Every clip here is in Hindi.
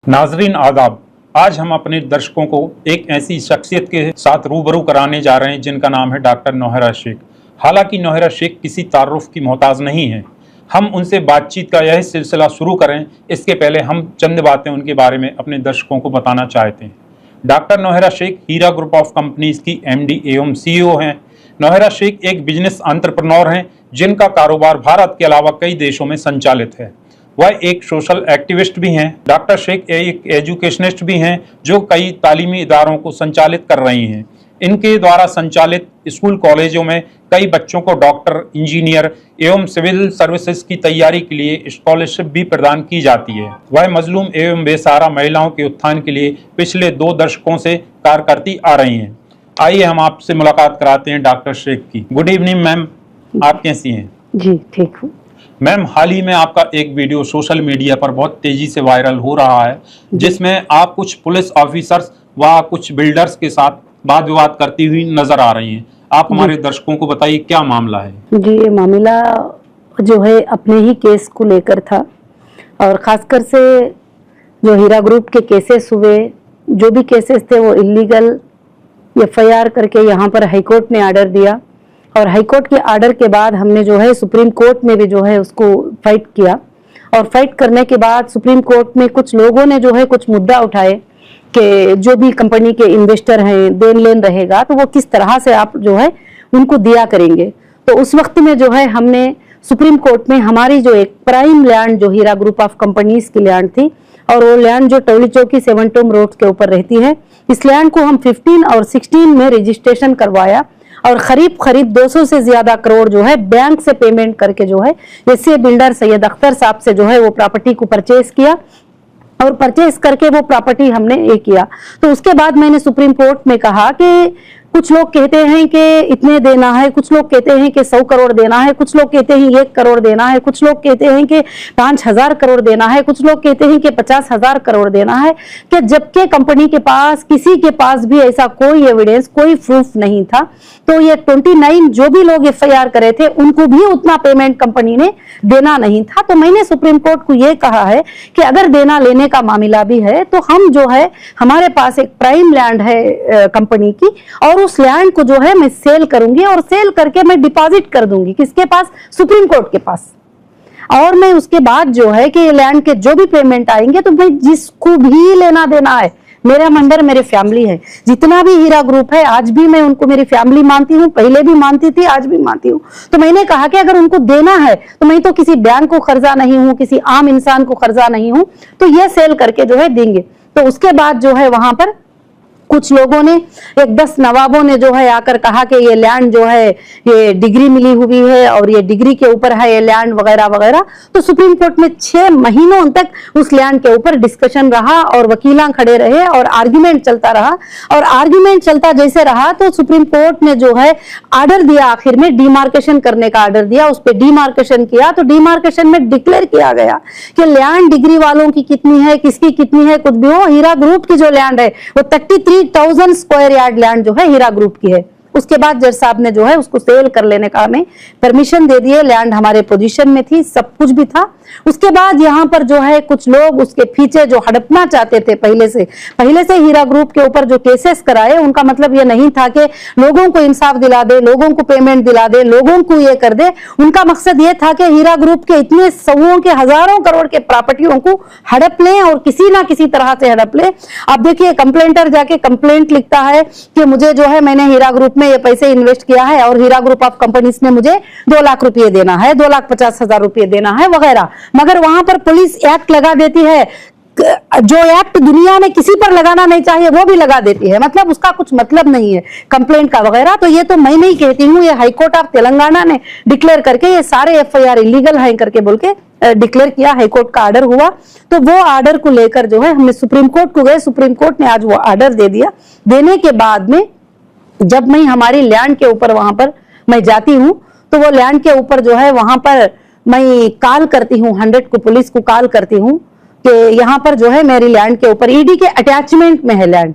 नाजरीन आदाब, आज हम अपने दर्शकों को एक ऐसी शख्सियत के साथ रूबरू कराने जा रहे हैं जिनका नाम है डॉक्टर नौहरा शेख। हालांकि नौहरा शेख किसी तारुफ की मोहताज नहीं है। हम उनसे बातचीत का यह सिलसिला शुरू करें इसके पहले हम चंद बातें उनके बारे में अपने दर्शकों को बताना चाहते हैं। Doctor Nowhera Shaikh Heera group of companies की MD एवं CEO हैं। नौहरा शेख एक बिजनेस एंटरप्रेन्योर हैं जिनका कारोबार भारत के अलावा कई देशों में संचालित है। वह एक सोशल एक्टिविस्ट भी हैं। डॉक्टर शेख एक एजुकेशनिस्ट भी हैं जो कई तालीमी इदारों को संचालित कर रही हैं। इनके द्वारा संचालित स्कूल कॉलेजों में कई बच्चों को डॉक्टर, इंजीनियर एवं सिविल सर्विसेज की तैयारी के लिए स्कॉलरशिप भी प्रदान की जाती है। वह मजलूम एवं बेसहारा महिलाओं के उत्थान के लिए पिछले 2 दशकों से कार्य करती आ रही हैं। आइए हम आपसे मुलाकात कराते हैं डॉक्टर शेख की। गुड इवनिंग मैम, आप कैसी हैं? जी ठीक हूँ मैम, हाल ही में आपका एक वीडियो सोशल मीडिया पर बहुत तेजी से वायरल हो रहा है जिसमें आप कुछ पुलिस ऑफिसर्स व कुछ बिल्डर्स के साथ वाद विवाद करती हुई नजर आ रही हैं। आप हमारे दर्शकों को बताइए क्या मामला है? जी, ये मामला जो है अपने ही केस को लेकर था और खासकर से जो हीरा ग्रुप के केसेस हुए, जो भी केसेस थे वो इलीगल FIR करके यहाँ पर हाईकोर्ट ने आर्डर दिया और हाईकोर्ट के आर्डर के बाद हमने जो है सुप्रीम कोर्ट में भी जो है उसको फाइट किया और फाइट करने के बाद सुप्रीम कोर्ट में कुछ लोगों ने जो है कुछ मुद्दा उठाए कि जो भी कंपनी के इन्वेस्टर हैं, देन लेन रहेगा तो वो किस तरह से आप जो है उनको दिया करेंगे। तो उस वक्त में जो है हमने सुप्रीम कोर्ट में हमारी जो एक प्राइम लैंड जो हीरा ग्रुप ऑफ कंपनीज की लैंड थी और वो लैंड जो टोली चौकी 7 टूम रोड के ऊपर रहती है, इस लैंड को हम 15 और 16 में रजिस्ट्रेशन करवाया और करीब 200 से ज्यादा करोड़ जो है बैंक से पेमेंट करके जो है ऐसे बिल्डर सैयद अख्तर साहब से जो है वो प्रॉपर्टी को परचेज किया और परचेज करके वो प्रॉपर्टी हमने ये किया। तो उसके बाद मैंने सुप्रीम कोर्ट में कहा कि कुछ लोग कहते हैं कि इतने देना है, कुछ लोग कहते हैं कि 100 करोड़ देना है, कुछ लोग कहते हैं 1 करोड़ देना है, कुछ लोग कहते हैं कि 5000 करोड़ देना है, कुछ लोग कहते हैं कि 50,000 करोड़ देना है, कि जबकि कंपनी के पास किसी के पास भी ऐसा कोई एविडेंस, कोई प्रूफ नहीं था। तो ये 29 जो भी लोग FIR करे थे उनको भी उतना पेमेंट कंपनी ने देना नहीं था। तो मैंने सुप्रीम कोर्ट को ये कहा है कि अगर देना लेने का मामला भी है तो हम जो है हमारे पास एक प्राइम लैंड है कंपनी की और उस लैंड को जो है मैं सेल करूंगी और सेल करके मैं डिपॉजिट कर दूंगी किसके पास? सुप्रीम कोर्ट के पास। और मैं उसके बाद जो है कि लैंड के जो भी पेमेंट आएंगे तो मैं जिसको भी लेना देना है, मेरा अंडर मेरे फैमिली है, जितना भी हीरा ग्रुप है आज भी मैं उनको मेरी फैमिली मानती हूँ, पहले भी मानती थी, आज भी मानती हूँ। तो मैंने कहा कि अगर उनको देना है तो मैं तो किसी बैंक को कर्जा नहीं हूँ, किसी आम इंसान को कर्जा नहीं हूँ, तो ये सेल करके जो है देंगे। तो उसके बाद जो है वहां पर कुछ लोगों ने, एक 10 नवाबों ने जो है आकर कहा कि ये लैंड जो है ये डिग्री मिली हुई है और ये डिग्री के ऊपर है ये लैंड वगैरह वगैरह। तो सुप्रीम कोर्ट में 6 महीनों तक उस लैंड के ऊपर डिस्कशन रहा और वकीलां खड़े रहे और आर्ग्यूमेंट चलता रहा और आर्ग्यूमेंट चलता जैसे रहा तो सुप्रीम कोर्ट ने जो है आर्डर दिया, आखिर में डिमार्केशन करने का आर्डर दिया। उस पर डिमार्केशन किया तो डिमार्केशन में डिक्लेयर किया गया कि लैंड डिग्री वालों की कितनी है, किसकी कितनी है, कुछ भी हो, हीरा ग्रुप की जो लैंड है वो 33,000 स्क्वायर यार्ड लैंड जो है हीरा ग्रुप की है। उसके बाद जज साहब ने जो है उसको सेल कर लेने का हमें परमिशन दे दिए। लैंड हमारे पोजीशन में थी, सब कुछ भी था। उसके बाद यहाँ पर जो है कुछ लोग उसके पीछे जो हड़पना चाहते थे, पहले से हीरा ग्रुप के ऊपर जो केसेस कराए, उनका मतलब ये नहीं था कि लोगों को इंसाफ दिला दे, लोगों को पेमेंट दिला दे, लोगों को ये कर दे। उनका मकसद ये था कि हीरा ग्रुप के इतने सौओं के हजारों करोड़ के प्रॉपर्टियों को हड़प लें और किसी ना किसी तरह से हड़प लें। अब देखिए, कंप्लेंटर जाके कंप्लेंट लिखता है कि मुझे जो है मैंने हीरा ग्रुप में ये पैसे इन्वेस्ट किया है और हीरा ग्रुप ऑफ कंपनीज ने मुझे 2 लाख रुपए देना है, 2,50,000 रुपए देना है वगैरह। मगर वहां पर पुलिस एक्ट लगा देती है, जो एक्ट दुनिया में किसी पर लगाना नहीं चाहिए वो भी लगा देती है, मतलब उसका कुछ मतलब नहीं है कंप्लेंट का वगैरह। तो ये तो मैं नहीं कहती हूँ, ये हाईकोर्ट ऑफ तेलंगाना ने डिक्लेयर करके ये सारे FIR इलीगल हैं करके बोल के डिक्लेयर किया। हाईकोर्ट का आर्डर हुआ तो वो आर्डर को लेकर जो है हमने सुप्रीम कोर्ट को गए। सुप्रीम कोर्ट ने आज वो आर्डर दे दिया। देने के बाद में जब मैं हमारी लैंड के ऊपर वहां पर मैं जाती हूँ तो वो लैंड के ऊपर जो है वहां पर मैं कॉल करती हूँ, 100 को पुलिस को कॉल करती हूँ कि यहाँ पर जो है मेरी लैंड के ऊपर ED के अटैचमेंट में है लैंड,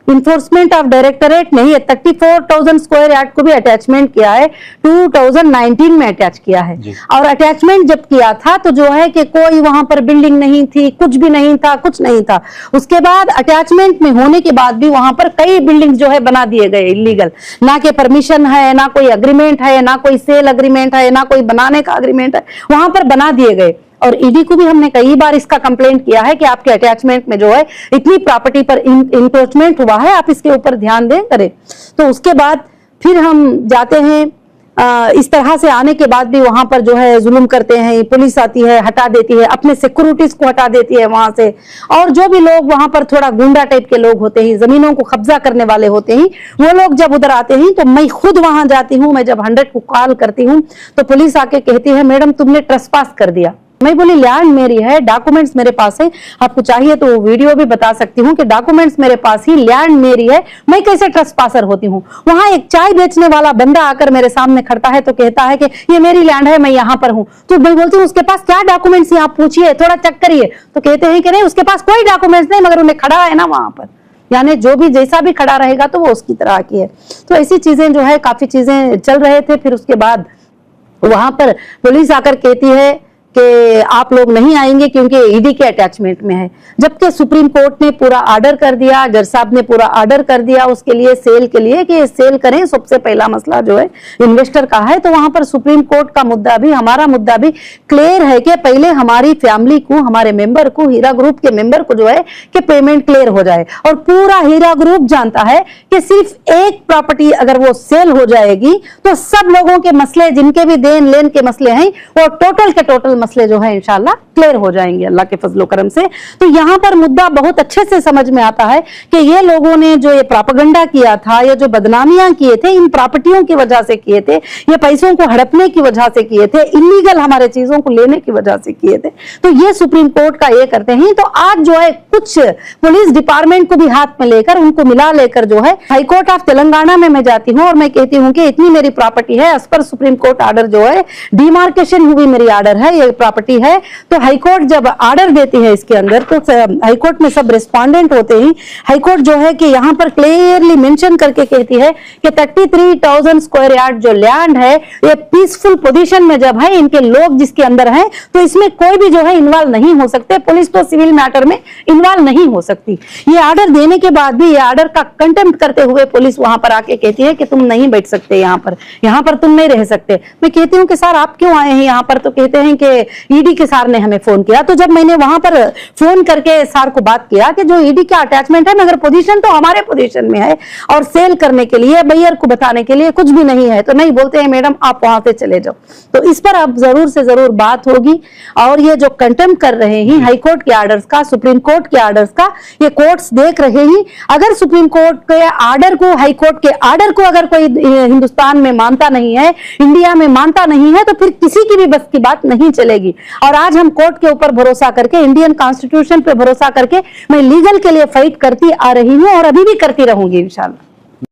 इन्फोर्समेंट ऑफ डायरेक्टरेट नहीं है, 34,000 स्क्वायर यार्ड को भी अटैचमेंट किया है, 2019 में अटैच किया है। और अटैचमेंट जब किया था तो जो है कि कोई वहां पर बिल्डिंग नहीं थी, कुछ भी नहीं था, कुछ नहीं था। उसके बाद अटैचमेंट में होने के बाद भी वहां पर कई बिल्डिंग जो है बना दिए गए इलीगल, ना के परमिशन है, ना कोई अग्रीमेंट है, ना कोई सेल अग्रीमेंट है, ना कोई बनाने का अग्रीमेंट है, वहां पर बना दिए गए। और ईडी को भी हमने कई बार इसका कंप्लेंट किया है कि आपके अटैचमेंट में जो है इतनी प्रॉपर्टी पर इंक्रोचमेंट हुआ है, आप इसके ऊपर ध्यान दें करें। तो उसके बाद फिर हम जाते हैं, इस तरह से आने के बाद भी वहां पर जो है जुल्म करते हैं, पुलिस आती है, हटा देती है, अपने सिक्योरिटीज को हटा देती है वहां से। और जो भी लोग वहां पर थोड़ा गुंडा टाइप के लोग होते हैं, जमीनों को कब्जा करने वाले होते हैं, वो लोग जब उधर आते हैं तो मैं खुद वहां जाती हूँ। मैं जब 100 को कॉल करती हूँ तो पुलिस आके कहती है मैडम तुमने ट्रेसपास कर दिया। मैं बोली लैंड मेरी है, डॉक्यूमेंट्स मेरे पास है, आपको चाहिए तो वीडियो भी बता सकती हूँ कि डॉक्यूमेंट्स मेरे पास ही, लैंड मेरी है, मैं कैसे ट्रेसपासर होती हूँ। वहां एक चाय बेचने वाला बंदा आकर मेरे सामने खड़ता है तो कहता है कि ये मेरी लैंड है, मैं यहाँ पर हूँ। तो मैं बोलती हूँ उसके पास क्या डॉक्यूमेंट्स है, आप पूछिए, थोड़ा चेक करिए। तो कहते हैं कि नहीं उसके पास कोई डॉक्यूमेंट्स नहीं, मगर उन्हें खड़ा है ना वहां पर, यानी जो भी जैसा भी खड़ा रहेगा तो वो उसकी तरह की है। तो ऐसी चीजें जो है काफी चीजें चल रहे थे। फिर उसके बाद वहां पर पुलिस आकर कहती है कि आप लोग नहीं आएंगे क्योंकि ईडी के अटैचमेंट में है, जबकि सुप्रीम कोर्ट ने पूरा ऑर्डर कर दिया, जज साहब ने पूरा ऑर्डर कर दिया उसके लिए, सेल के लिए कि सेल करें। सबसे पहला मसला जो है इन्वेस्टर का है, तो वहां पर सुप्रीम कोर्ट का मुद्दा भी, हमारा मुद्दा भी क्लियर है कि पहले हमारी फैमिली को, हमारे मेंबर को, हीरा ग्रुप के मेंबर को जो है कि पेमेंट क्लियर हो जाए। और पूरा हीरा ग्रुप जानता है कि सिर्फ एक प्रॉपर्टी अगर वो सेल हो जाएगी तो सब लोगों के मसले, जिनके भी देन लेन के मसले हैं, वो टोटल के टोटल मसले जो है इंशाल्लाह क्लियर हो जाएंगे अल्लाह के फजलो करम से। तो यहाँ पर मुद्दा बहुत अच्छे से समझ में आता है कि ये लोगों ने जो ये प्रोपेगेंडा किया था, ये जो बदनामियां किए थे, इन प्रॉपर्टियों की वजह से किए थे, ये पैसों को हड़पने की वजह से किए थे, इलीगल हमारे चीजों को लेने की वजह से किए थे। तो ये सुप्रीम कोर्ट का ये करते हैं। तो आज जो है कुछ पुलिस डिपार्टमेंट को भी हाथ में लेकर, उनको मिला लेकर जो है हाईकोर्ट ऑफ तेलंगाना में मैं जाती हूँ और मैं कहती हूँ कि इतनी मेरी प्रॉपर्टी है, as per supreme court order जो है, डिमार्केशन हुई मेरी ऑर्डर है, ये प्रॉपर्टी है। तो हाईकोर्ट जब ऑर्डर देती है इसके अंदर, तो हाईकोर्ट में सब रिस्पोंडेंट होते हैं। हाईकोर्ट जो है कि यहाँ पर क्लियरली मेंशन करके कहती है कि 33,000 स्क्वायर यार्ड जो लैंड है, ये पीसफुल पोजीशन में जब है, इनके लोग जिसके अंदर हैं, तो इसमें कोई भी जो है इन्वॉल्व नहीं हो सकते, पुलिस तो सिविल मैटर में इन्वॉल्व नहीं हो सकती। ये ऑर्डर देने के बाद भी, ये ऑर्डर का कंटेम्प्ट करते हुए पुलिस वहां पर आके कहती है कि तुम नहीं बैठ सकते यहाँ पर तुम नहीं रह सकते। मैं कहती हूँ कि सर आप क्यों आए हैं यहाँ पर? तो कहते हैं कि ईडी के सर ने हमें फोन किया। तो जब मैंने वहां पर फोन करके सर को बात किया कि जो ईडी का अटैचमेंट है, मगर पोजीशन तो हमारे पोजीशन में है और सेल करने के लिए, बायर को बताने के लिए कुछ भी नहीं है, तो नहीं, बोलते हैं मैडम आप वहां से चले जाओ। तो इस पर अब जरूर से जरूर बात होगी। और ये जो कंटेम्प्ट कर रहे हैं हाईकोर्ट के ऑर्डर्स का, सुप्रीम कोर्ट के ऑर्डर्स का, ये कोर्ट्स देख रहे हैं। अगर सुप्रीम कोर्ट के ऑर्डर को, हाईकोर्ट के ऑर्डर को अगर कोई हिंदुस्तान में मानता नहीं है, इंडिया में मानता नहीं है, तो फिर किसी की भी बस की बात नहीं चलेगी। और आज हम कोर्ट के ऊपर भरोसा करके, इंडियन कॉन्स्टिट्यूशन पे भरोसा करके मैं लीगल के लिए फाइट करती आ रही हूं और अभी भी करती रहूंगी इंशाल्लाह।